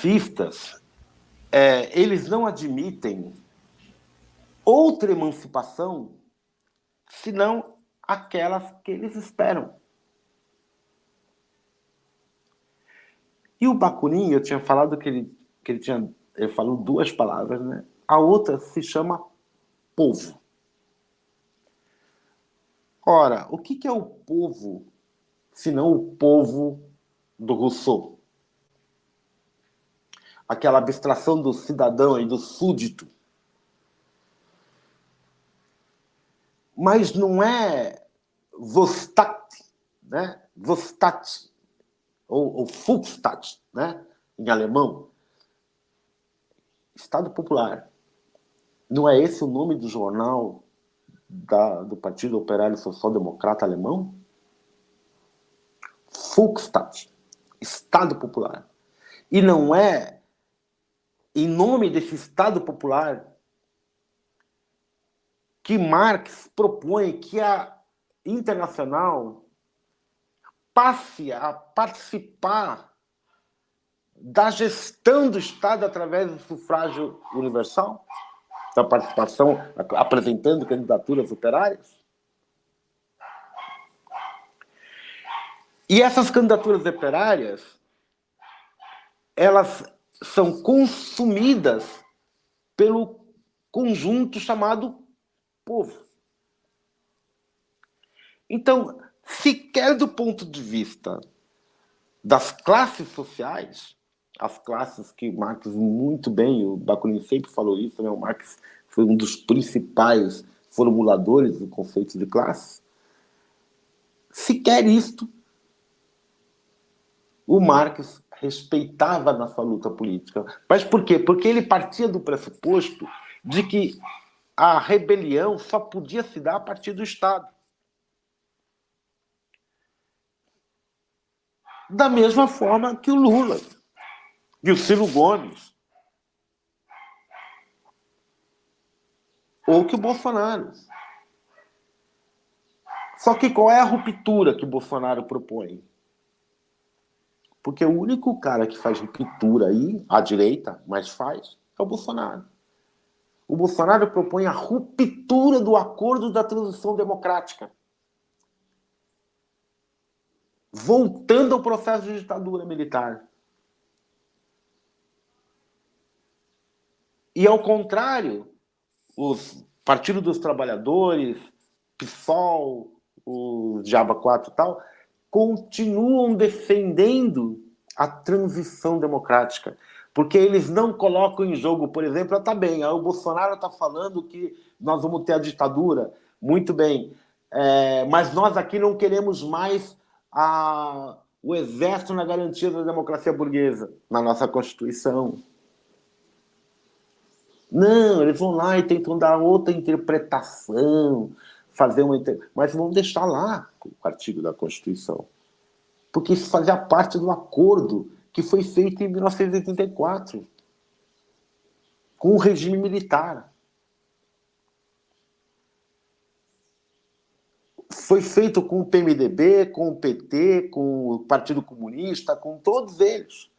marxistas, eles não admitem outra emancipação senão aquelas que eles esperam. E o Bakunin, eu tinha falado que ele falou duas palavras, né? A outra se chama povo. Ora, o que é o povo, senão o povo do Rousseau? Aquela abstração do cidadão e do súdito. Mas não é Vostat, né? Vostat, ou Volksstaat, né? Em alemão. Estado Popular. Não é esse o nome do jornal do Partido Operário Social Democrata Alemão? Volksstaat, Estado Popular. E não é em nome desse Estado Popular que Marx propõe que a Internacional passe a participar da gestão do Estado através do sufrágio universal, da participação, apresentando candidaturas operárias. E essas candidaturas operárias, elas são consumidas pelo conjunto chamado povo. Então, sequer do ponto de vista das classes sociais, as classes que Marx muito bem, o Bakunin sempre falou isso, né? O Marx foi um dos principais formuladores do conceito de classe, sequer isto o Marx respeitava na sua luta política. Mas por quê? Porque ele partia do pressuposto de que a rebelião só podia se dar a partir do Estado. Da mesma forma que o Lula e o Ciro Gomes, ou que o Bolsonaro. Só que qual é a ruptura que o Bolsonaro propõe? Porque o único cara que faz ruptura aí, à direita, mas faz, é o Bolsonaro. O Bolsonaro propõe a ruptura do acordo da transição democrática, voltando ao processo de ditadura militar. E, ao contrário, os Partido dos Trabalhadores, PSOL, o Diaba 4 e tal, continuam defendendo a transição democrática. Porque eles não colocam em jogo, por exemplo, tá bem, o Bolsonaro está falando que nós vamos ter a ditadura, muito bem, mas nós aqui não queremos mais o exército na garantia da democracia burguesa, na nossa Constituição. Não, eles vão lá e tentam dar outra interpretação, mas vão deixar lá o artigo da Constituição. Porque isso fazia parte do acordo que foi feito em 1984 com o regime militar. Foi feito com o PMDB, com o PT, com o Partido Comunista, com todos eles.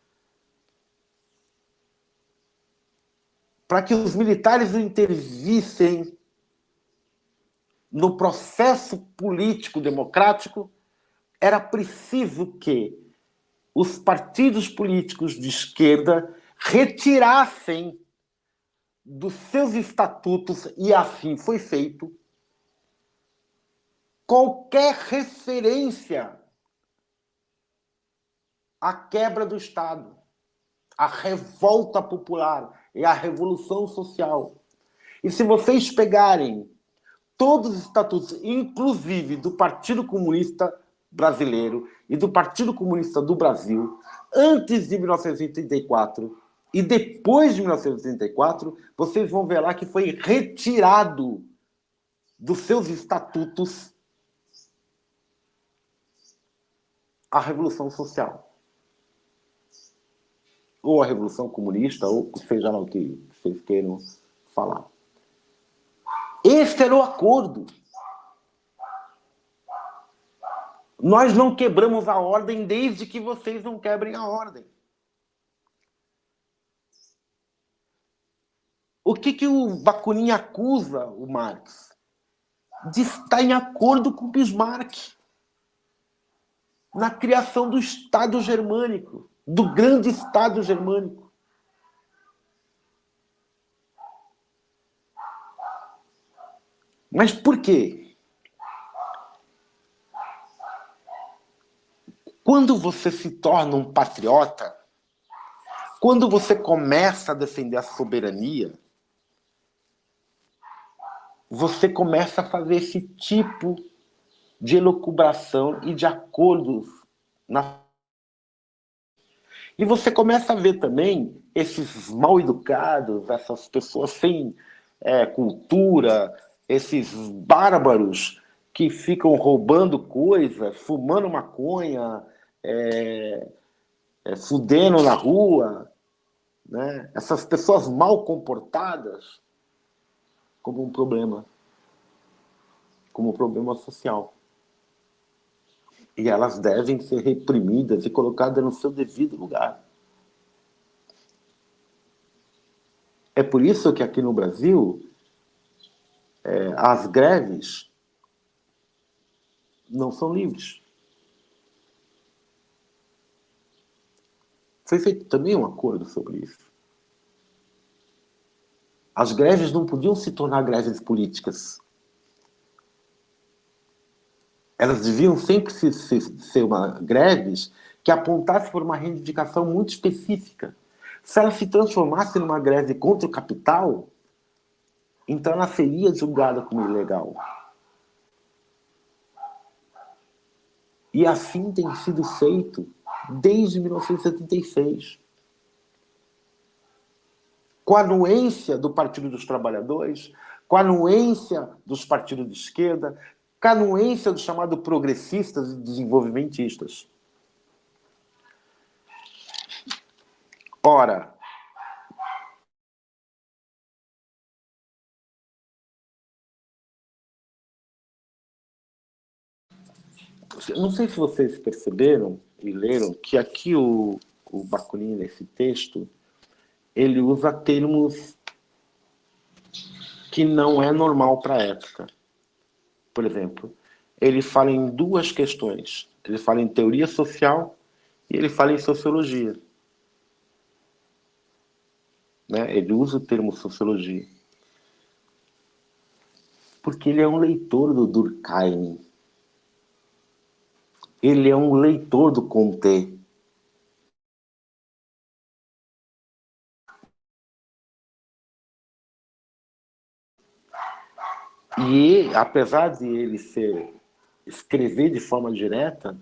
Para que os militares intervissem no processo político democrático, era preciso que os partidos políticos de esquerda retirassem dos seus estatutos, e assim foi feito, qualquer referência à quebra do Estado, à revolta popular e à revolução social. E se vocês pegarem todos os estatutos, inclusive do Partido Comunista Brasileiro e do Partido Comunista do Brasil, antes de 1934 e depois de 1934, vocês vão ver lá que foi retirado dos seus estatutos a Revolução Social. Ou a Revolução Comunista, ou seja lá o que vocês queiram falar. Esse era o acordo. Nós não quebramos a ordem desde que vocês não quebrem a ordem. O que o Bakunin acusa o Marx? De estar em acordo com Bismarck na criação do Estado germânico, do grande Estado germânico. Mas por quê? Quando você se torna um patriota, quando você começa a defender a soberania, você começa a fazer esse tipo de elucubração e de acordos. E você começa a ver também esses mal educados, essas pessoas sem cultura, esses bárbaros que ficam roubando coisas, fumando maconha, fudendo na rua, né? Essas pessoas mal comportadas como um problema social. E elas devem ser reprimidas e colocadas no seu devido lugar. É por isso que aqui no Brasil as greves não são livres. Foi feito também um acordo sobre isso. As greves não podiam se tornar greves políticas. Elas deviam sempre ser greves que apontassem por uma reivindicação muito específica. Se ela se transformasse numa greve contra o capital, então ela seria julgada como ilegal. E assim tem sido feito desde 1976. Com a anuência do Partido dos Trabalhadores, com a anuência dos partidos de esquerda, com a anuência do chamado progressistas e desenvolvimentistas. Ora, não sei se vocês perceberam e leram que aqui o Bakunin, nesse texto, ele usa termos que não é normal para a época. Por exemplo, ele fala em duas questões. Ele fala em teoria social e ele fala em sociologia. Né? Ele usa o termo sociologia. Porque ele é um leitor do Durkheim. Ele é um leitor do Comte. E, apesar de ele escrever de forma direta,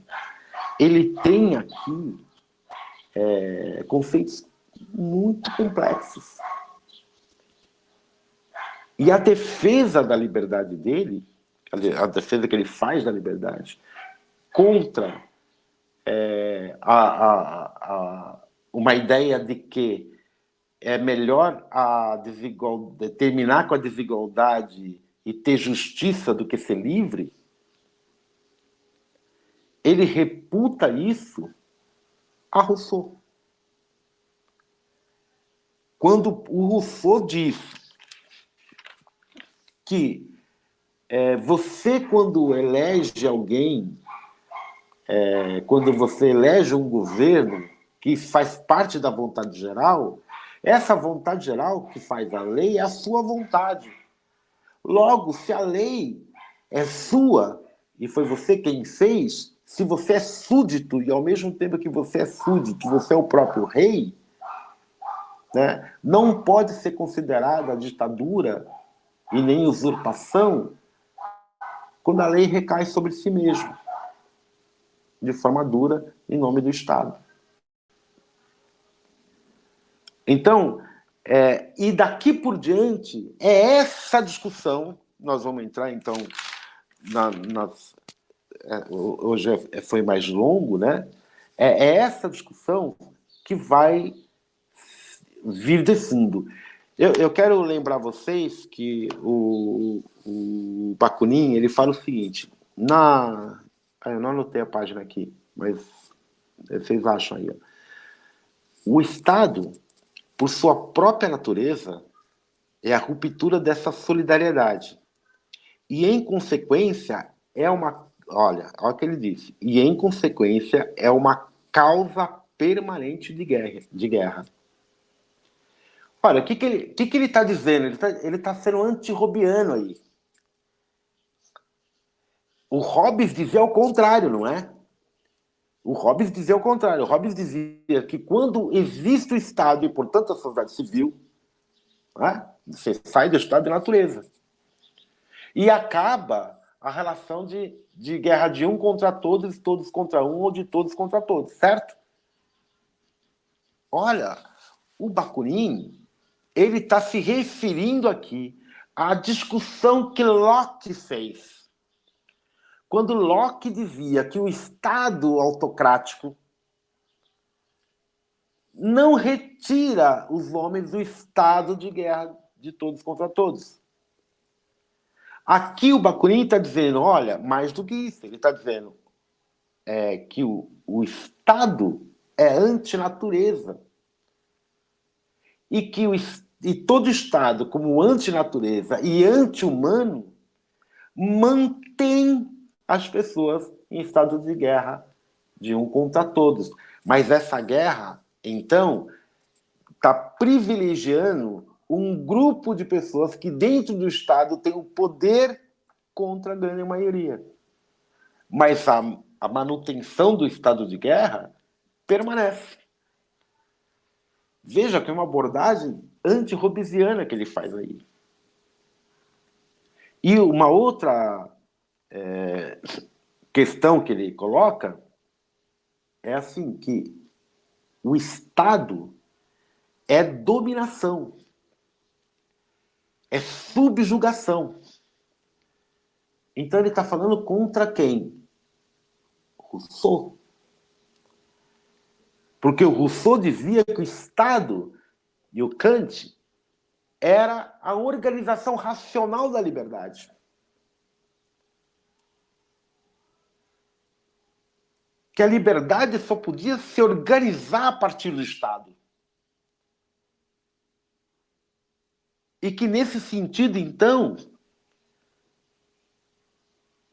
ele tem aqui conceitos muito complexos. E a defesa da liberdade dele, a defesa que ele faz da liberdade, contra uma ideia de que é melhor terminar com a desigualdade e ter justiça do que ser livre, ele reputa isso a Rousseau. Quando o Rousseau diz que você, quando elege alguém, quando você elege um governo que faz parte da vontade geral, essa vontade geral que faz a lei é a sua vontade. Logo, se a lei é sua e foi você quem fez, se você é súdito e ao mesmo tempo que você é súdito, você é o próprio rei, né, não pode ser considerada ditadura e nem usurpação quando a lei recai sobre si mesmo, de forma dura, em nome do Estado. Então, e daqui por diante, é essa discussão, nós vamos entrar, então, hoje foi mais longo, né? É essa discussão que vai vir de fundo. Eu quero lembrar vocês que o Bakunin, ele fala o seguinte, eu não anotei a página aqui, mas vocês acham aí. Ó. O Estado, por sua própria natureza, é a ruptura dessa solidariedade. E, em consequência, é uma... Olha o que ele disse. E, em consequência, é uma causa permanente de guerra. Olha, o que ele está dizendo? Ele tá sendo anti-Hobbiano aí. O Hobbes dizia o contrário, não é? O Hobbes dizia o contrário. O Hobbes dizia que quando existe o Estado e, portanto, a sociedade civil, né, você sai do estado de natureza. E acaba a relação de guerra de um contra todos, todos contra um, ou de todos contra todos, certo? Olha, o Bakunin, ele está se referindo aqui à discussão que Locke fez. Quando Locke dizia que o Estado autocrático não retira os homens do estado de guerra de todos contra todos. Aqui o Bakunin está dizendo, olha, mais do que isso, ele está dizendo que o Estado é antinatureza. E que todo Estado, como antinatureza e anti-humano, mantém as pessoas em estado de guerra de um contra todos. Mas essa guerra, então, está privilegiando um grupo de pessoas que dentro do Estado tem o poder contra a grande maioria. Mas a manutenção do estado de guerra permanece. Veja que é uma abordagem anti-hobbesiana que ele faz aí. E uma outra questão que ele coloca é assim, que o Estado é dominação, é subjugação. Então ele está falando contra quem? Rousseau. Porque o Rousseau dizia que o Estado e o Kant era a organização racional da liberdade. Que a liberdade só podia se organizar a partir do Estado. E que, nesse sentido, então,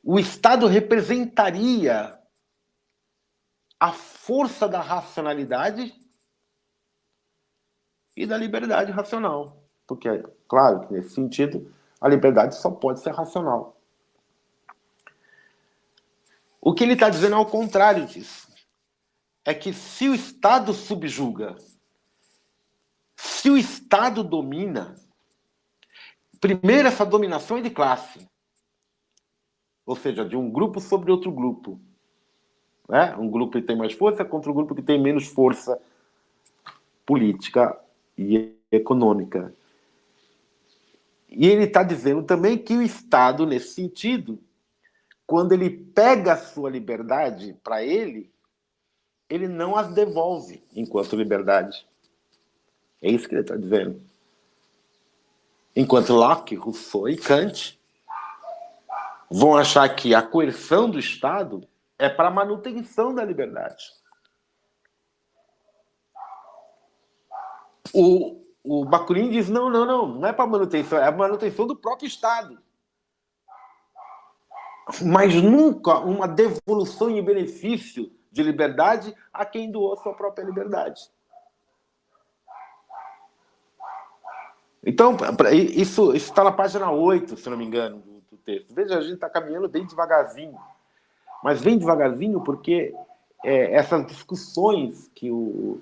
o Estado representaria a força da racionalidade e da liberdade racional. Porque, claro, que nesse sentido, a liberdade só pode ser racional. O que ele está dizendo é ao contrário disso. É que se o Estado subjuga, se o Estado domina, primeiro essa dominação é de classe. Ou seja, de um grupo sobre outro grupo. Né? Um grupo que tem mais força contra um grupo que tem menos força política e econômica. E ele está dizendo também que o Estado, nesse sentido, quando ele pega a sua liberdade para ele não as devolve enquanto liberdade. É isso que ele está dizendo. Enquanto Locke, Rousseau e Kant vão achar que a coerção do Estado é para a manutenção da liberdade. O Bakunin diz, não é para manutenção, é a manutenção do próprio Estado. Mas nunca uma devolução em benefício de liberdade a quem doou sua própria liberdade. Então, isso está na página 8, se não me engano, do texto. Veja, a gente está caminhando bem devagarzinho. Mas bem devagarzinho porque essas discussões que o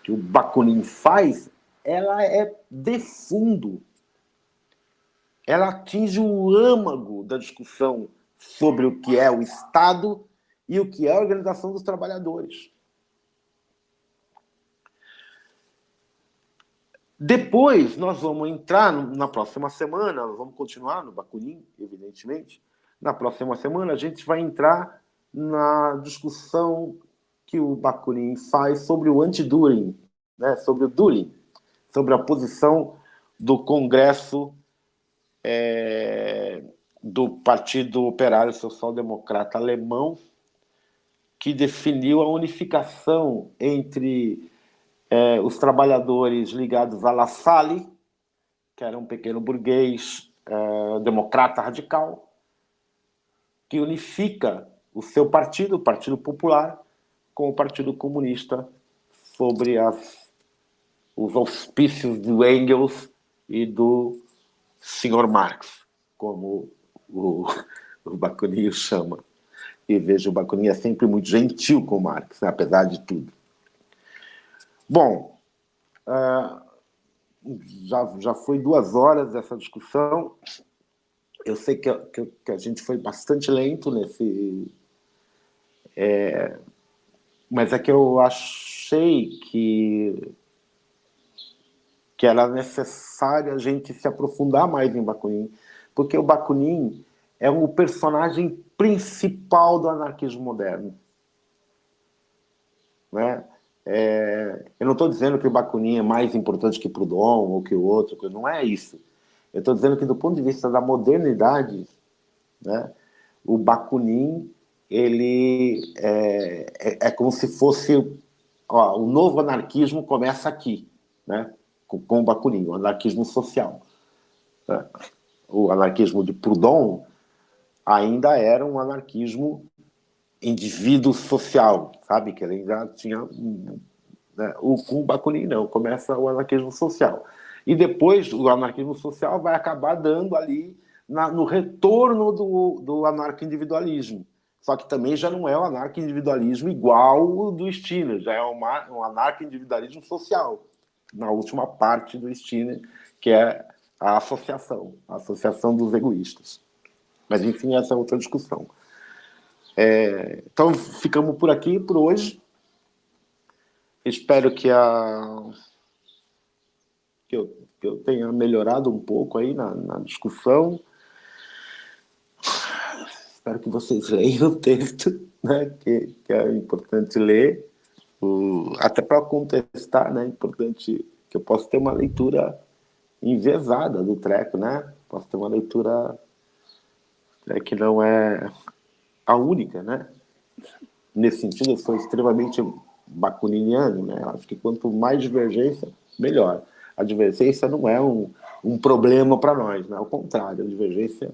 Bakunin faz, ela é de fundo. Ela atinge o âmago da discussão sobre o que é o Estado e o que é a organização dos trabalhadores. Depois, nós vamos entrar na próxima semana, nós vamos continuar no Bakunin, evidentemente. Na próxima semana, a gente vai entrar na discussão que o Bakunin faz sobre o anti-Düring, né? Sobre o Düring, sobre a posição do Congresso do Partido Operário Social-Democrata Alemão, que definiu a unificação entre os trabalhadores ligados à La Salle que era um pequeno burguês democrata radical, que unifica o seu partido, o Partido Popular, com o Partido Comunista, sobre os auspícios do Engels e do Sr. Marx, como o Bakunin o chama. E veja, o Bakunin é sempre muito gentil com Marx, né, apesar de tudo. Bom, já foi 2 horas essa discussão. Eu sei que a gente foi bastante lento nesse... mas é que eu achei que era necessário a gente se aprofundar mais em Bakunin, porque o Bakunin é o personagem principal do anarquismo moderno. Né? Eu não estou dizendo que o Bakunin é mais importante que Proudhon ou que o outro, não é isso. Eu estou dizendo que, do ponto de vista da modernidade, né, o Bakunin ele é como se fosse... o novo anarquismo começa aqui, né, com o Bakunin, o anarquismo social. Né? O anarquismo de Proudhon ainda era um anarquismo indivíduo social, sabe? Que ele ainda tinha... Né? O Bakunin não, começa o anarquismo social. E depois o anarquismo social vai acabar dando ali no retorno do anarco-individualismo. Só que também já não é o anarco-individualismo igual o do Stirner, já é um anarco-individualismo social, na última parte do Stirner, que é a associação dos egoístas. Mas, enfim, essa é outra discussão. Então, ficamos por aqui por hoje. Espero que eu tenha melhorado um pouco aí na discussão. Espero que vocês leiam o texto, né, que é importante ler, até para contestar, né, é importante que eu possa ter uma leitura enviesada do treco, né, posso ter uma leitura que não é a única, né. Nesse sentido, eu sou extremamente bakuniniano, né, acho que quanto mais divergência, melhor. A divergência não é um problema para nós, né, ao contrário, a divergência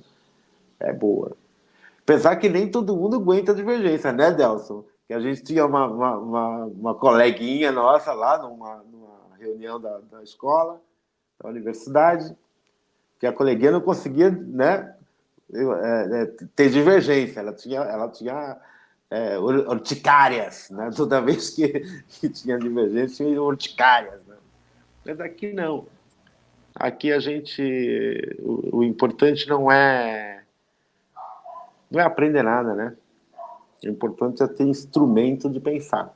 é boa. Apesar que nem todo mundo aguenta a divergência, né, Delson? Que a gente tinha uma coleguinha nossa lá numa reunião da escola, da universidade, que a coleguinha não conseguia, né, ter divergência. Ela tinha urticárias, né? Toda vez que tinha divergência, tinha urticárias. Né? Mas aqui não. Aqui a gente... O importante não é aprender nada, né? O importante é ter instrumento de pensar.